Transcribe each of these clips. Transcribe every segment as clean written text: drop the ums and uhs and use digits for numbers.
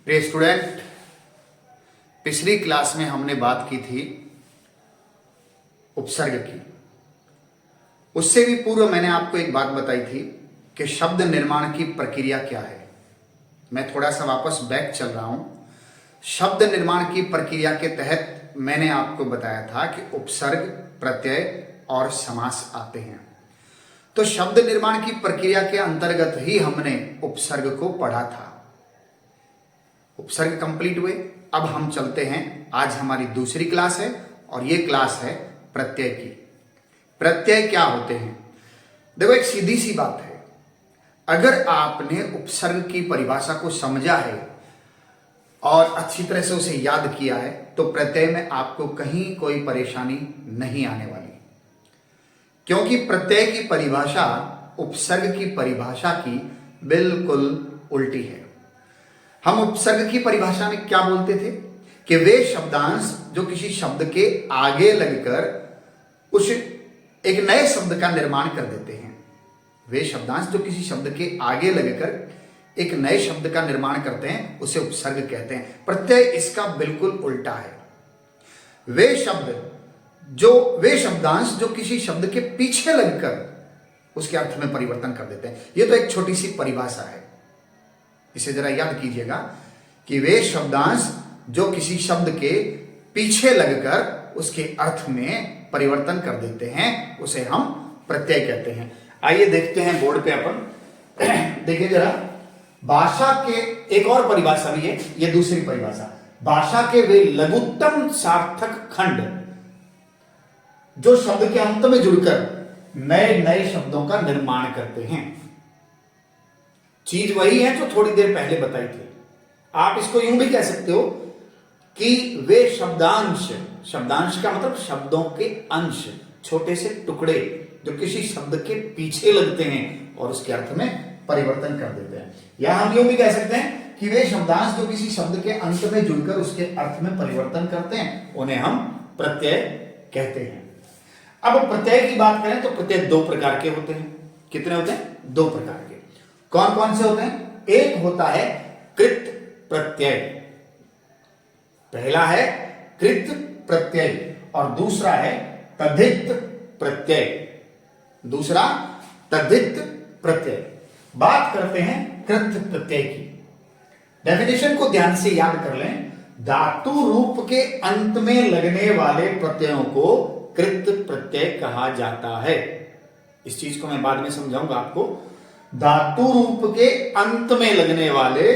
प्रिय स्टूडेंट, पिछली क्लास में हमने बात की थी उपसर्ग की। उससे भी पूर्व मैंने आपको एक बात बताई थी कि शब्द निर्माण की प्रक्रिया क्या है। मैं थोड़ा सा वापस बैक चल रहा हूं। शब्द निर्माण की प्रक्रिया के तहत मैंने आपको बताया था कि उपसर्ग, प्रत्यय और समास आते हैं। तो शब्द निर्माण की प्रक्रिया के अंतर्गत ही हमने उपसर्ग को पढ़ा था। उपसर्ग कंप्लीट हुए। अब हम चलते हैं, आज हमारी दूसरी क्लास है और ये क्लास है प्रत्यय की। प्रत्यय क्या होते हैं? देखो, एक सीधी सी बात है, अगर आपने उपसर्ग की परिभाषा को समझा है और अच्छी तरह से उसे याद किया है तो प्रत्यय में आपको कहीं कोई परेशानी नहीं आने वाली, क्योंकि प्रत्यय की परिभाषा उपसर्ग की परिभाषा की बिल्कुल उल्टी है। हम उपसर्ग की परिभाषा में क्या बोलते थे कि वे शब्दांश जो किसी शब्द के आगे लगकर उस एक नए शब्द का निर्माण कर देते हैं। वे शब्दांश जो किसी शब्द के आगे लगकर एक नए शब्द का निर्माण करते हैं उसे उपसर्ग कहते हैं। प्रत्यय इसका बिल्कुल उल्टा है। वे शब्दांश जो किसी शब्द के पीछे लगकर उसके अर्थ में परिवर्तन कर देते हैं। यह तो एक छोटी सी परिभाषा है, इसे जरा याद कीजिएगा कि वे शब्दांश जो किसी शब्द के पीछे लगकर उसके अर्थ में परिवर्तन कर देते हैं उसे हम प्रत्यय कहते हैं। आइए देखते हैं बोर्ड पे अपन। देखिए जरा, भाषा के एक और परिभाषा भी है, ये दूसरी परिभाषा। भाषा के वे लघुत्तम सार्थक खंड जो शब्द के अंत में जुड़कर नए नए शब्दों का निर्माण करते हैं। चीज वही है जो थोड़ी देर पहले बताई थी। आप इसको यूं भी कह सकते हो कि वे शब्दांश, शब्दांश का मतलब शब्दों के अंश, छोटे से टुकड़े जो किसी शब्द के पीछे लगते हैं और उसके अर्थ में परिवर्तन कर देते हैं। या हम यूं भी कह सकते हैं कि वे शब्दांश जो किसी शब्द के अंत में जुड़कर उसके अर्थ में परिवर्तन करते हैं उन्हें हम प्रत्यय कहते हैं। अब प्रत्यय की बात करें तो प्रत्यय दो प्रकार के होते हैं। कितने होते हैं? दो प्रकार के। कौन कौन से होते हैं? एक होता है कृत प्रत्यय, पहला है कृत प्रत्यय और दूसरा है तद्धित प्रत्यय। दूसरा तद्धित प्रत्यय। बात करते हैं कृत प्रत्यय की। डेफिनेशन को ध्यान से याद कर लें। धातु रूप के अंत में लगने वाले प्रत्ययों को कृत प्रत्यय कहा जाता है। इस चीज को मैं बाद में समझाऊंगा आपको। धातु रूप के अंत में लगने वाले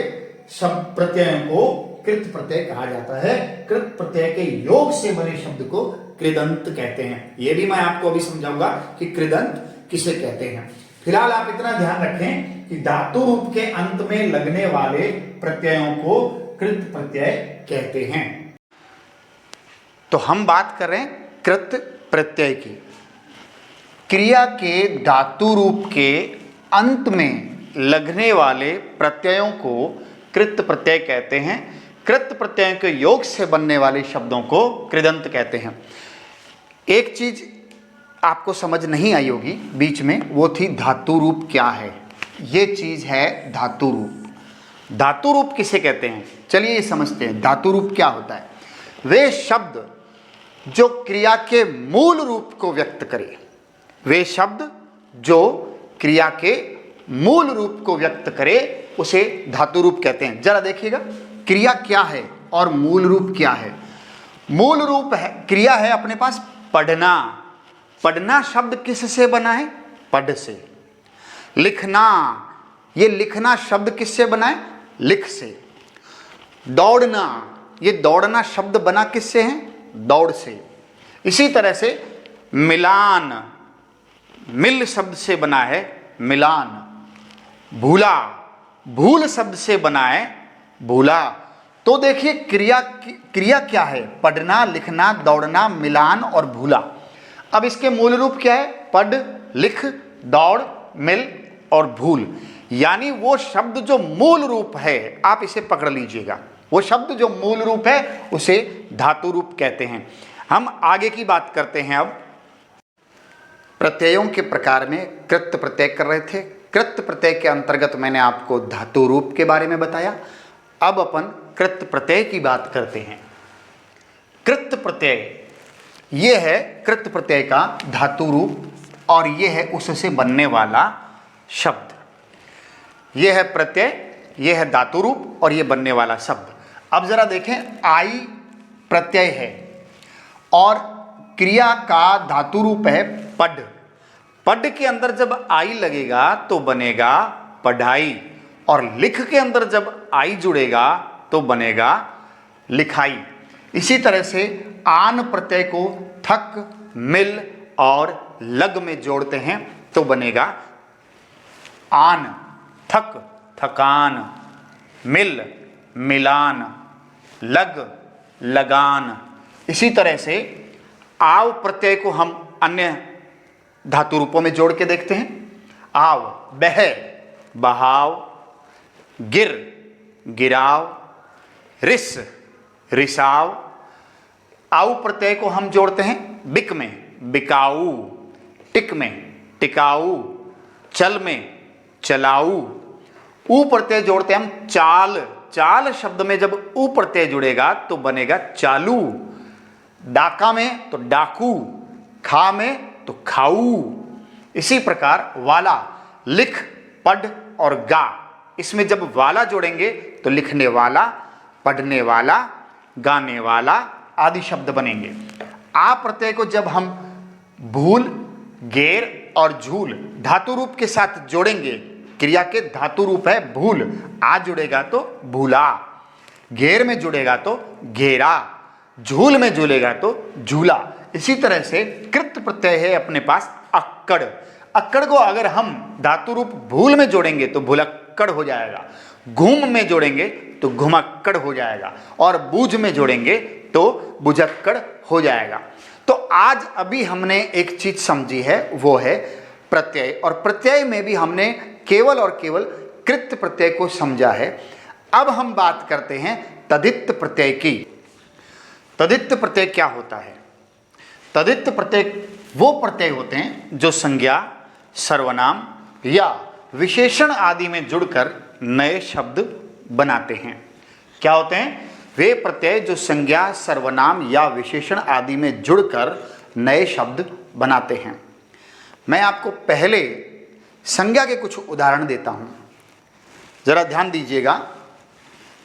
शब्द प्रत्ययों को कृत प्रत्यय कहा जाता है। कृत प्रत्यय के योग से बने शब्द को कृदंत कहते हैं। यह भी मैं आपको अभी समझाऊंगा कि कृदंत किसे कहते हैं। फिलहाल आप इतना ध्यान रखें कि धातु रूप के अंत में लगने वाले प्रत्ययों को कृत प्रत्यय कहते हैं। तो हम बात कर रहे हैं कृत प्रत्यय की। क्रिया के धातु रूप के अंत में लगने वाले प्रत्ययों को कृत प्रत्यय कहते हैं। कृत प्रत्ययों के योग से बनने वाले शब्दों को कृदंत कहते हैं। एक चीज आपको समझ नहीं आई होगी बीच में, वो थी धातु रूप क्या है। ये चीज है धातु रूप। धातु रूप किसे कहते हैं? चलिए ये समझते हैं धातु रूप क्या होता है। वे शब्द जो क्रिया के मूल रूप को व्यक्त करे, वे शब्द जो क्रिया के मूल रूप को व्यक्त करे उसे धातु रूप कहते हैं। जरा देखिएगा, क्रिया क्या है और मूल रूप क्या है। मूल रूप है, क्रिया है अपने पास पढ़ना। पढ़ना शब्द किससे बना है? पढ़ से। लिखना, ये लिखना शब्द किससे बना है? लिख से। दौड़ना, ये दौड़ना शब्द बना किससे है? दौड़ से। इसी तरह से मिलान, मिल शब्द से बना है मिलान। भूला, भूल शब्द से बना है भूला। तो देखिए क्रिया क्या है? पढ़ना, लिखना, दौड़ना, मिलान और भूला। अब इसके मूल रूप क्या है? पढ़, लिख, दौड़, मिल और भूल। यानी वो शब्द जो मूल रूप है, आप इसे पकड़ लीजिएगा, वो शब्द जो मूल रूप है उसे धातु रूप कहते हैं। हम आगे की बात करते हैं। अब प्रत्ययों के प्रकार में कृत प्रत्यय कर रहे थे। कृत प्रत्यय के अंतर्गत मैंने आपको धातु रूप के बारे में बताया। अब अपन कृत प्रत्यय की बात करते हैं। कृत प्रत्यय, ये है कृत प्रत्यय का धातु रूप और ये है उससे बनने वाला शब्द। ये है प्रत्यय, ये है धातु रूप और ये बनने वाला शब्द। अब जरा देखें, आई प्रत्यय है और क्रिया का धातु रूप है पढ़। पढ़ के अंदर जब आई लगेगा तो बनेगा पढ़ाई, और लिख के अंदर जब आई जुड़ेगा तो बनेगा लिखाई। इसी तरह से आन प्रत्यय को थक, मिल और लग में जोड़ते हैं तो बनेगा आन, थक, थकान, मिल, मिलान, लग, लगान। इसी तरह से आव प्रत्यय को हम अन्य धातु रूपों में जोड़ के देखते हैं। आव, बह, बहाव, गिर, गिराव, रिस, रिसाव। आउ प्रत्यय को हम जोड़ते हैं बिक में, बिकाऊ, टिक में, टिकाऊ, चल में, चलाऊ। ऊ प्रत्यय जोड़ते हैं हम चाल। चाल शब्द में जब ऊ प्रत्यय जुड़ेगा तो बनेगा चालू। डाका में तो डाकू, खा में तो खाऊ। इसी प्रकार वाला, लिख, पढ़ और गा, इसमें जब वाला जोड़ेंगे तो लिखने वाला, पढ़ने वाला, गाने वाला आदि शब्द बनेंगे। आ प्रत्यय को जब हम भूल, गेर और झूल धातु रूप के साथ जोड़ेंगे, क्रिया के धातु रूप है भूल, आ जुड़ेगा तो भूला, घेर में जुड़ेगा तो घेरा, झूल में जुड़ेगा तो झूला। इसी तरह से कृत प्रत्यय है अपने पास अक्कड़। अक्कड़ को अगर हम धातु रूप भूल में जोड़ेंगे तो भूलक्कड़ हो जाएगा, घूम में जोड़ेंगे तो घुमक्कड़ हो जाएगा और बूझ में जोड़ेंगे तो बुझक्कड़ हो जाएगा। तो आज अभी हमने एक चीज समझी है, वो है प्रत्यय, और प्रत्यय में भी हमने केवल और केवल कृत प्रत्यय को समझा है। अब हम बात करते हैं तदित प्रत्यय की। तदित प्रत्यय क्या होता है? तदित प्रत्यय वो प्रत्यय होते हैं जो संज्ञा, सर्वनाम या विशेषण आदि में जुड़कर नए शब्द बनाते हैं। क्या होते हैं? वे प्रत्यय जो संज्ञा, सर्वनाम या विशेषण आदि में जुड़कर नए शब्द बनाते हैं। मैं आपको पहले संज्ञा के कुछ उदाहरण देता हूं, जरा ध्यान दीजिएगा।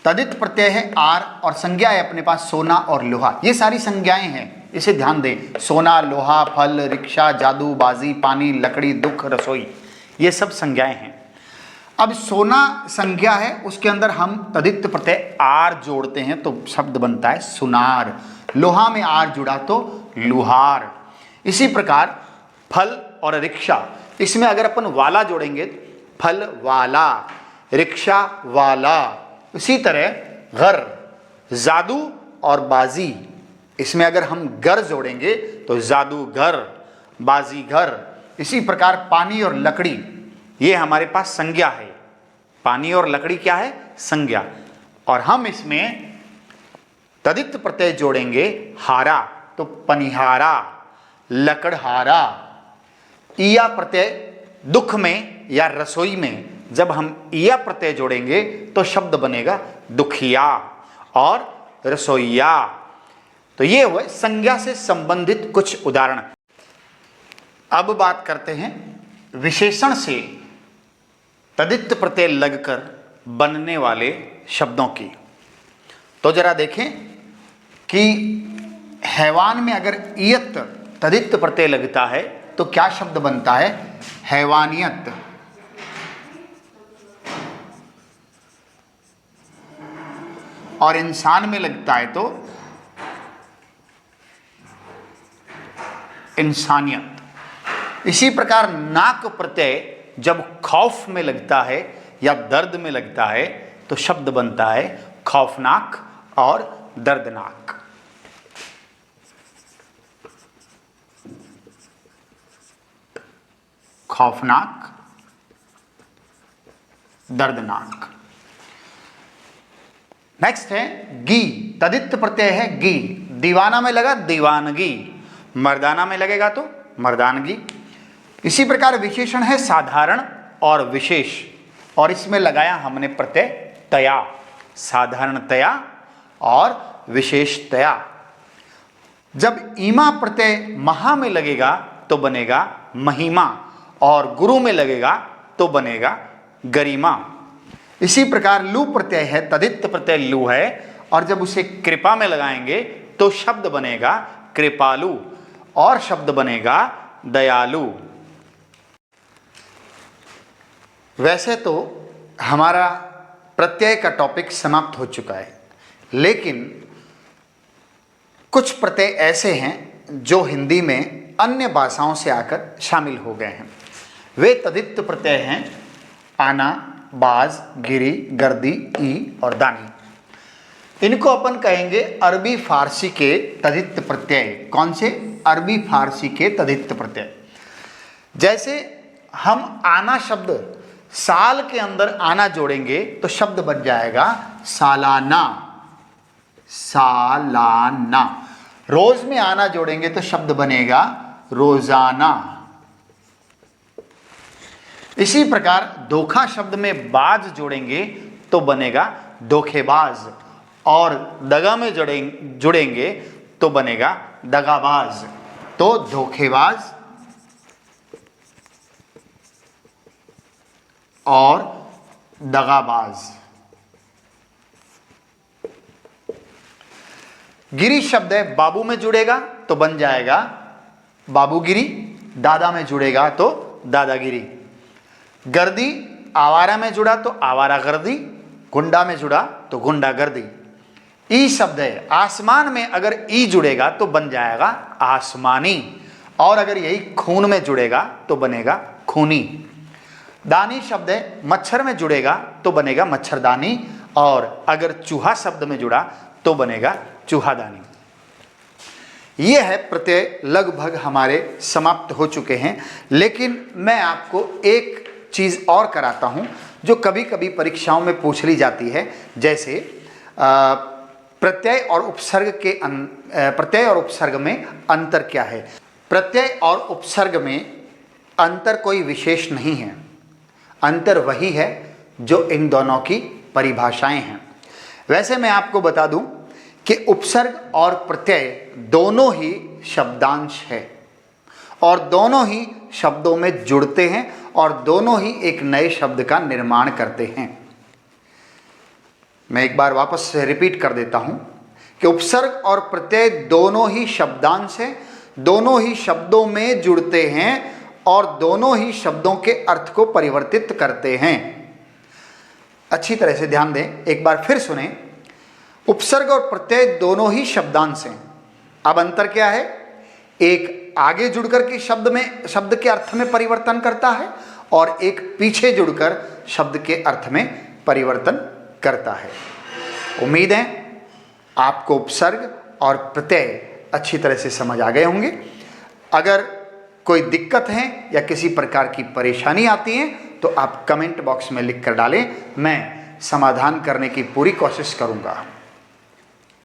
तदित प्रत्यय है आर और संज्ञा है अपने पास सोना और लोहा। ये सारी संज्ञाएं हैं, इसे ध्यान दें। सोना, लोहा, फल, रिक्शा, जादू, बाजी, पानी, लकड़ी, दुख, रसोई, ये सब संज्ञाएं हैं। अब सोना संज्ञा है, उसके अंदर हम तदित प्रत्यय आर जोड़ते हैं तो शब्द बनता है सुनार। लोहा में आर जुड़ा तो लुहार। इसी प्रकार फल और रिक्शा, इसमें अगर अपन वाला जोड़ेंगे फल वाला, रिक्शा वाला। इसी तरह घर, जादू और बाजी, इसमें अगर हम घर जोड़ेंगे तो जादूगर, बाजीगर। इसी प्रकार पानी और लकड़ी, ये हमारे पास संज्ञा है। पानी और लकड़ी क्या है? संज्ञा। और हम इसमें तदित प्रत्यय जोड़ेंगे हारा तो पनिहारा, लकड़हारा। ईया प्रत्यय दुख में या रसोई में जब हम ईया प्रत्यय जोड़ेंगे तो शब्द बनेगा दुखिया और रसोईया। तो ये हुए संज्ञा से संबंधित कुछ उदाहरण। अब बात करते हैं विशेषण से तदित प्रत्यय लगकर बनने वाले शब्दों की। तो जरा देखें कि हैवान में अगर ईयत तदित प्रत्यय लगता है तो क्या शब्द बनता है? हैवानियत। और इंसान में लगता है तो इंसानियत। इसी प्रकार नाक प्रत्यय जब खौफ में लगता है या दर्द में लगता है तो शब्द बनता है खौफनाक और दर्दनाक। खौफनाक, दर्दनाक। नेक्स्ट है गी। तदित प्रत्यय है गी। दीवाना में लगा दीवानगी, मर्दाना में लगेगा तो मर्दानगी। इसी प्रकार विशेषण है साधारण और विशेष, और इसमें लगाया हमने प्रत्यय तया। साधारणतया और विशेषतया। जब ईमा प्रत्यय महा में लगेगा तो बनेगा महिमा, और गुरु में लगेगा तो बनेगा गरिमा। इसी प्रकार लू प्रत्यय है, तदित प्रत्यय लू है, और जब उसे कृपा में लगाएंगे तो शब्द बनेगा कृपालु और शब्द बनेगा दयालु। वैसे तो हमारा प्रत्यय का टॉपिक समाप्त हो चुका है, लेकिन कुछ प्रत्यय ऐसे हैं जो हिंदी में अन्य भाषाओं से आकर शामिल हो गए हैं। वे तदित प्रत्यय हैं आना, बाज, गिरी, गर्दी, ई और दानी। इनको अपन कहेंगे अरबी फारसी के तदित प्रत्यय। कौन से? अरबी फारसी के तदित प्रत्यय। जैसे हम आना शब्द साल के अंदर आना जोड़ेंगे तो शब्द बन जाएगा सालाना, सालाना। रोज में आना जोड़ेंगे तो शब्द बनेगा रोजाना। इसी प्रकार धोखा शब्द में बाज जोड़ेंगे तो बनेगा धोखेबाज, और दगा में जुड़ेंगे तो बनेगा दगाबाज। तो धोखेबाज और दगाबाज। गिरी शब्द है, बाबू में जुड़ेगा तो बन जाएगा बाबूगिरी, दादा में जुड़ेगा तो दादागिरी। गर्दी आवारा में जुड़ा तो आवारा गर्दी, गुंडा में जुड़ा तो गुंडा गर्दी। ई शब्द है, आसमान में अगर ई जुड़ेगा तो बन जाएगा आसमानी, और अगर यही खून में जुड़ेगा तो बनेगा खूनी। दानी शब्द है, मच्छर में जुड़ेगा तो बनेगा मच्छरदानी, और अगर चूहा शब्द में जुड़ा तो बनेगा चूहादानी। ये है प्रत्यय लगभग हमारे समाप्त हो चुके हैं, लेकिन मैं आपको एक चीज और कराता हूं जो कभी कभी परीक्षाओं में पूछ ली जाती है। जैसे प्रत्यय और उपसर्ग में अंतर क्या है? प्रत्यय और उपसर्ग में अंतर कोई विशेष नहीं है, अंतर वही है जो इन दोनों की परिभाषाएं हैं। वैसे मैं आपको बता दूं कि उपसर्ग और प्रत्यय दोनों ही शब्दांश है, और दोनों ही शब्दों में जुड़ते हैं, और दोनों ही एक नए शब्द का निर्माण करते हैं। मैं एक बार वापस से रिपीट कर देता हूं कि उपसर्ग और प्रत्यय दोनों ही शब्दांश हैं, दोनों ही शब्दों में जुड़ते हैं, और दोनों ही शब्दों के अर्थ को परिवर्तित करते हैं। अच्छी तरह से ध्यान दें, एक बार फिर सुने। उपसर्ग और प्रत्यय दोनों ही शब्दांश हैं। अब अंतर क्या है? एक आगे जुड़कर के शब्द के अर्थ में परिवर्तन करता है, और एक पीछे जुड़कर शब्द के अर्थ में परिवर्तन करता है। उम्मीद है आपको उपसर्ग और प्रत्यय अच्छी तरह से समझ आ गए होंगे। अगर कोई दिक्कत है या किसी प्रकार की परेशानी आती है तो आप कमेंट बॉक्स में लिख कर डालें, मैं समाधान करने की पूरी कोशिश करूंगा।